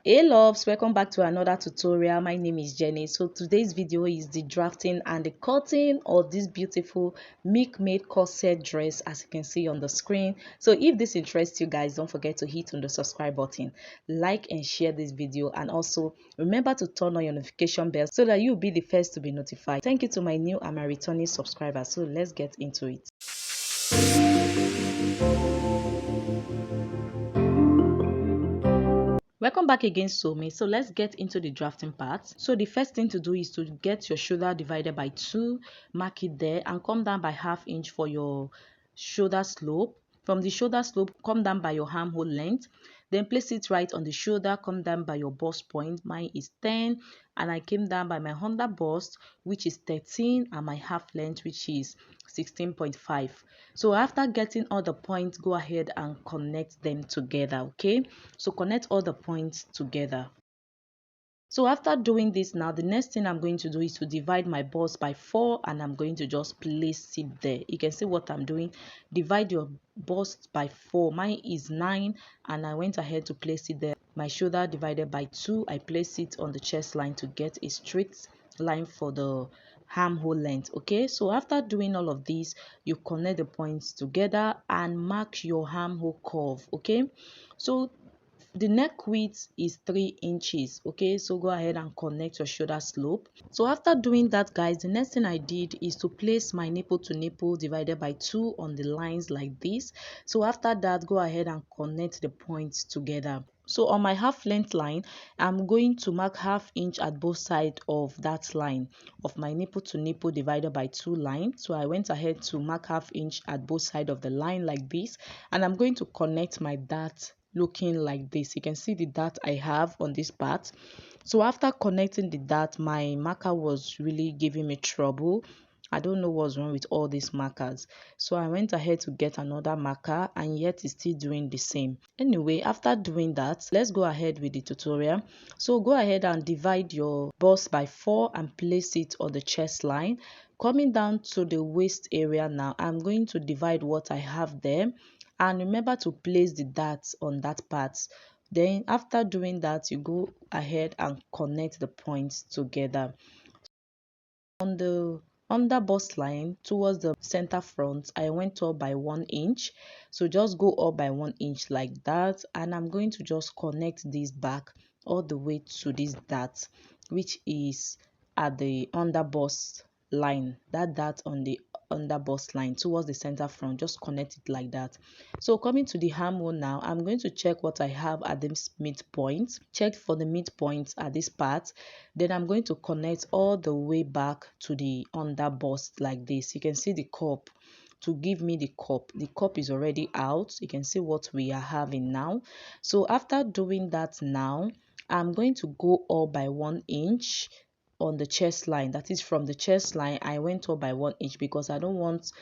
Hey loves, welcome back to another tutorial. My name is Jenny. So today's video is the drafting and the cutting of this beautiful milkmaid corset dress, as you can see on the screen. So if this interests you guys, don't forget to hit on the subscribe button, like and share this video, and also remember to turn on your notification bell so that you'll be the first to be notified. Thank you to my new and my returning subscribers. So let's get into it. Welcome back again, soulmate. So let's get into the drafting part. So the first thing to do is to get your shoulder divided by 2, mark it there, and come down by ½ inch for your shoulder slope. From the shoulder slope, come down by your armhole length, then place it right on the shoulder, come down by your bust point. Mine is 10, and I came down by my under bust, which is 13, and my half length, which is 16.5. So after getting all the points, go ahead and connect them together. Okay, so connect all the points together. So after doing this, now the next thing I'm going to do is to divide my bust by 4, and I'm going to just place it there. You can see what I'm doing. Divide your bust by 4. Mine is 9, and I went ahead to place it there. My shoulder divided by 2, I place it on the chest line to get a straight line for the armhole length. Okay, so after doing all of this, you connect the points together and mark your armhole curve. Okay, so the neck width is 3 inches. Okay, so go ahead and connect your shoulder slope. So after doing that, guys, the next thing I did is to place my nipple to nipple divided by 2 on the lines like this. So after that, go ahead and connect the points together. So on my half length line, I'm going to mark ½ inch at both sides of that line of my nipple to nipple divided by 2 line. So I went ahead to mark ½ inch at both sides of the line like this, and I'm going to connect my dart looking like this. You can see the dart I have on this part. So after connecting the dart, my marker was really giving me trouble. I don't know what's wrong with all these markers, so I went ahead to get another marker, and yet it's still doing the same. Anyway, after doing that, let's go ahead with the tutorial. So go ahead and divide your bust by 4 and place it on the chest line. Coming down to the waist area now, I'm going to divide what I have there, and remember to place the darts on that part. Then after doing that, you go ahead and connect the points together. On the under bust line towards the center front, I went up by 1 inch. So just go up by 1 inch like that, and I'm going to just connect this back all the way to this dart, which is at the under bust line. That dart on the under bust line towards the center front, just connect it like that. So coming to the armhole now, I'm going to check what I have at this midpoint. Check for the midpoint at this part. Then I'm going to connect all the way back to the under bust like this. You can see the cup to give me the cup. The cup is already out. You can see what we are having now. So after doing that now, I'm going to go up by 1 inch on the chest line. That is, from the chest line I went up by 1 inch because I don't want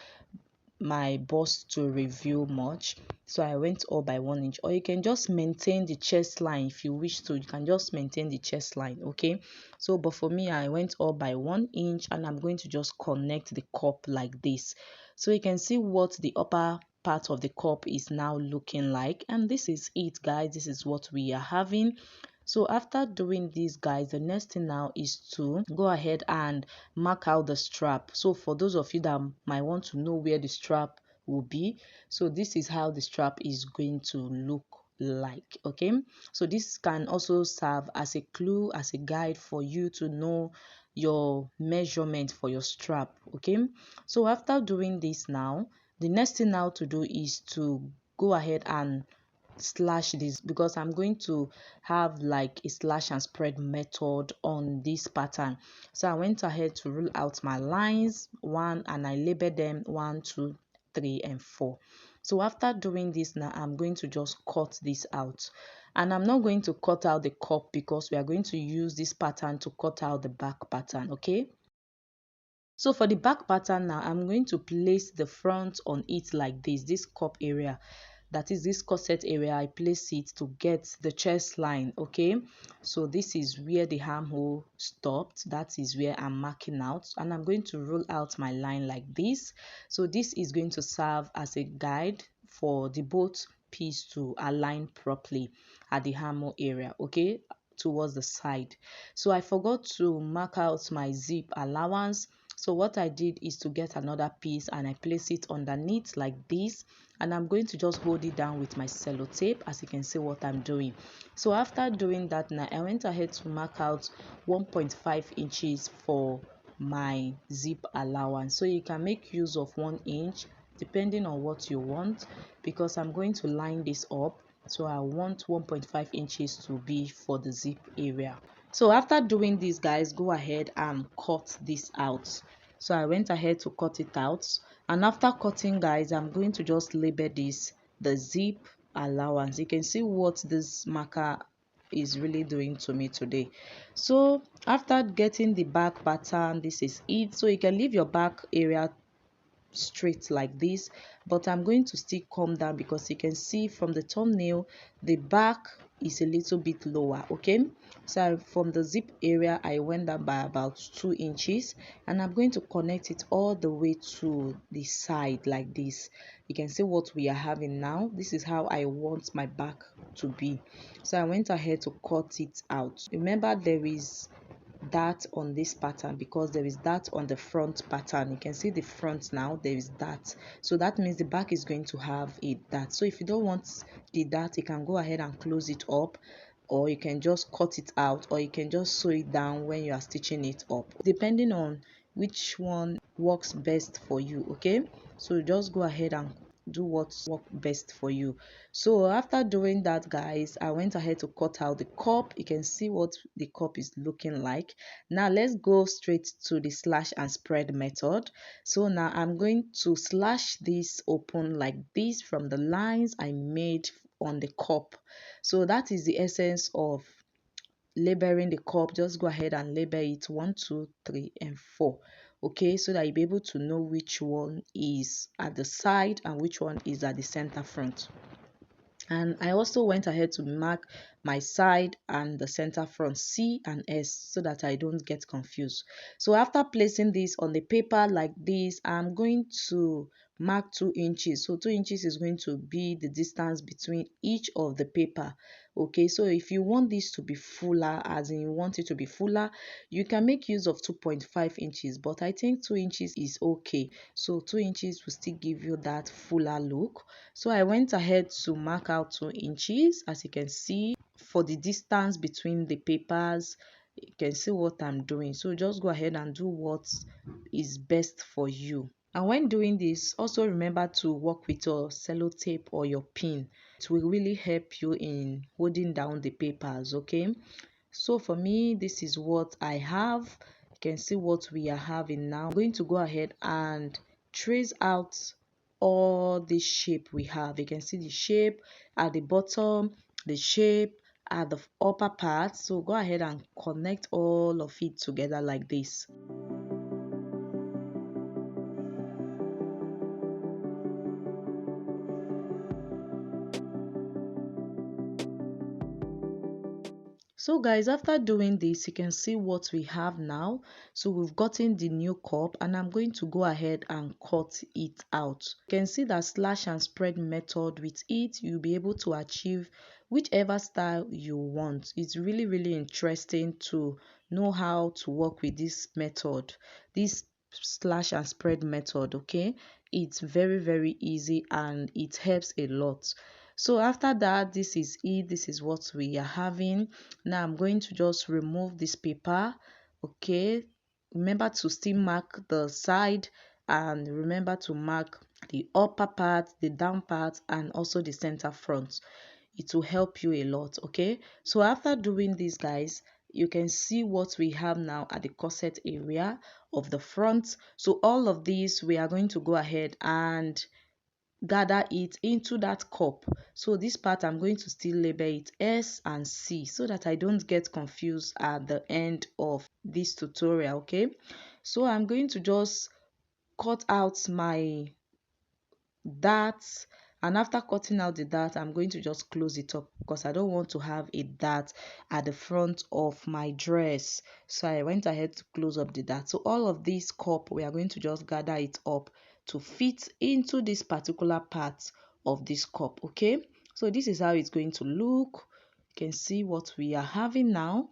my bust to reveal much, so I went up by 1 inch. Or you can just maintain the chest line if you wish to. You can just maintain the chest line. Okay, so but for me, I went up by 1 inch, and I'm going to just connect the cup like this. So you can see what the upper part of the cup is now looking like, and this is it, guys. This is what we are having. So after doing this, guys, the next thing now is to go ahead and mark out the strap. So for those of you that might want to know where the strap will be, so this is how the strap is going to look like. Okay, so this can also serve as a clue, as a guide for you to know your measurement for your strap. Okay, so after doing this now, the next thing now to do is to go ahead and slash this, because I'm going to have like a slash and spread method on this pattern. So I went ahead to rule out my lines, and I labeled them 1, 2, 3, and 4. So after doing this now, I'm going to just cut this out, and I'm not going to cut out the cup because we are going to use this pattern to cut out the back pattern. Okay, so for the back pattern now, I'm going to place the front on it like this cup area, that is this corset area. I place it to get the chest line. Okay, so this is where the armhole stopped. That is where I'm marking out, and I'm going to roll out my line like this. So this is going to serve as a guide for the both piece to align properly. at the armhole area, okay, towards the side. So I forgot to mark out my zip allowance. So what I did is to get another piece and I place it underneath like this, and I'm going to just hold it down with my sellotape, as you can see what I'm doing. So after doing that, now I went ahead to mark out 1.5 inches for my zip allowance. So you can make use of 1 inch depending on what you want, because I'm going to line this up, so I want 1.5 inches to be for the zip area. So after doing this, guys, go ahead and cut this out. So I went ahead to cut it out, and after cutting, guys, I'm going to just label this the zip allowance. You can see what this marker is really doing to me today. So after getting the back pattern, this is it. So you can leave your back area straight like this, but I'm going to still come down because you can see from the thumbnail the back is a little bit lower. Okay, so from the zip area I went down by about 2 inches, and I'm going to connect it all the way to the side like this. You can see what we are having now. This is how I want my back to be. So I went ahead to cut it out. Remember, there is that on this pattern because there is that on the front pattern. You can see the front now, there is that, so that means the back is going to have a dart. So if you don't want the dart, you can go ahead and close it up, or you can just cut it out, or you can just sew it down when you are stitching it up, depending on which one works best for you. Okay, so just go ahead and do what works best for you. So after doing that, guys, I went ahead to cut out the cup. You can see what the cup is looking like. Now let's go straight to the slash and spread method. So now I'm going to slash this open like this from the lines I made on the cup. So that is the essence of labeling the cup. Just go ahead and label it 1, 2, 3, and 4. Okay, so that you'll be able to know which one is at the side and which one is at the center front. And I also went ahead to mark my side and the center front C and S so that I don't get confused. So after placing this on the paper like this, I'm going to mark 2 inches. So 2 inches is going to be the distance between each of the paper. Okay, so if you want this to be fuller, as in you want it to be fuller, you can make use of 2.5 inches, but I think 2 inches is okay. So 2 inches will still give you that fuller look. So I went ahead to mark out 2 inches, as you can see, for the distance between the papers. You can see what I'm doing. So just go ahead and do what is best for you. And when doing this, also remember to work with your sellotape or your pin. It will really help you in holding down the papers. Okay, so for me, this is what I have. You can see what we are having now. I'm going to go ahead and trace out all the shape we have. You can see the shape at the bottom, the shape at the upper part. So go ahead and connect all of it together like this. So guys, after doing this, you can see what we have now. So we've gotten the new cup, and I'm going to go ahead and cut it out. You can see that slash and spread method. With it, you'll be able to achieve whichever style you want. It's really interesting to know how to work with this method, this slash and spread method. Okay, it's very easy and it helps a lot. So after that, this is it. This is what we are having. Now I'm going to just remove this paper. Okay, remember to still mark the side, and remember to mark the upper part, the down part, and also the center front. It will help you a lot. Okay, so after doing this, guys, you can see what we have now at the corset area of the front. So all of these, we are going to go ahead and gather it into that cup. So this part, I'm going to still label it S and C so that I don't get confused at the end of this tutorial. Okay, so I'm going to just cut out my dart, and after cutting out the dart, I'm going to just close it up because I don't want to have a dart at the front of my dress. So I went ahead to close up the dart. So all of this cup, we are going to just gather it up to fit into this particular part of this cup. Okay, so this is how it's going to look. You can see what we are having now.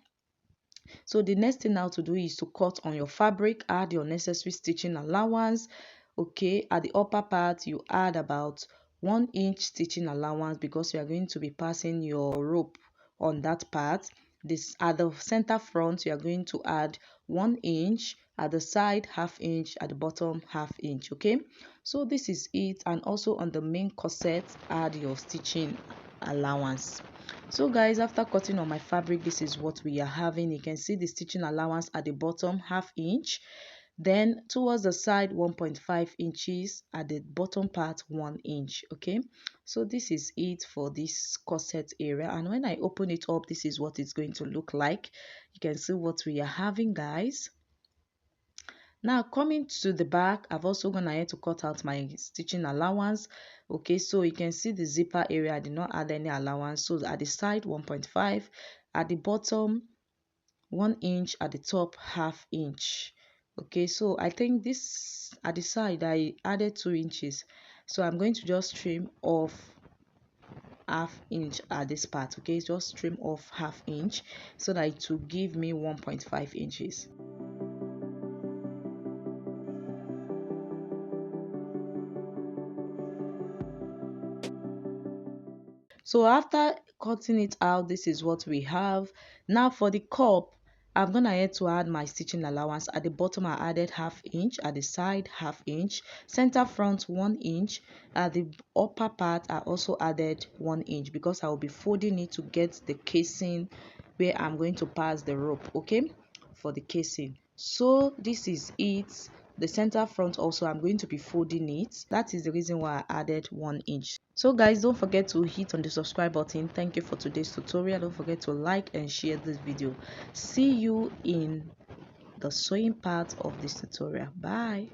So the next thing now to do is to cut on your fabric, add your necessary stitching allowance. Okay, at the upper part you add about 1 inch stitching allowance because you are going to be passing your rope on that part. This at the center front you are going to add 1 inch, at the side ½ inch, at the bottom ½ inch. Okay, so this is it. And also on the main corset add your stitching allowance. So guys, after cutting on my fabric, this is what we are having. You can see the stitching allowance at the bottom ½ inch, then towards the side 1.5 inches, at the bottom part 1 inch. Okay, so this is it for this corset area, and when I open it up, this is what it's going to look like. You can see what we are having, guys. Now coming to the back, I've also gone ahead to cut out my stitching allowance. Okay, so you can see the zipper area, I did not add any allowance. So at the side 1.5, at the bottom 1 inch, at the top ½ inch. Okay, so I think this at the side I added 2 inches, so I'm going to just trim off ½ inch at this part. Okay, just trim off ½ inch so that it will give me 1.5 inches. So after cutting it out, this is what we have. Now for the cup, I'm gonna add to add my stitching allowance. At the bottom I added ½ inch, at the side ½ inch, center front 1 inch, at the upper part I also added 1 inch because I will be folding it to get the casing where I'm going to pass the rope. Okay, for the casing. So this is it. The center front also I'm going to be folding it. That is the reason why I added 1 inch. So guys, don't forget to hit on the subscribe button. Thank you for today's tutorial. Don't forget to like and share this video. See you in the sewing part of this tutorial. Bye.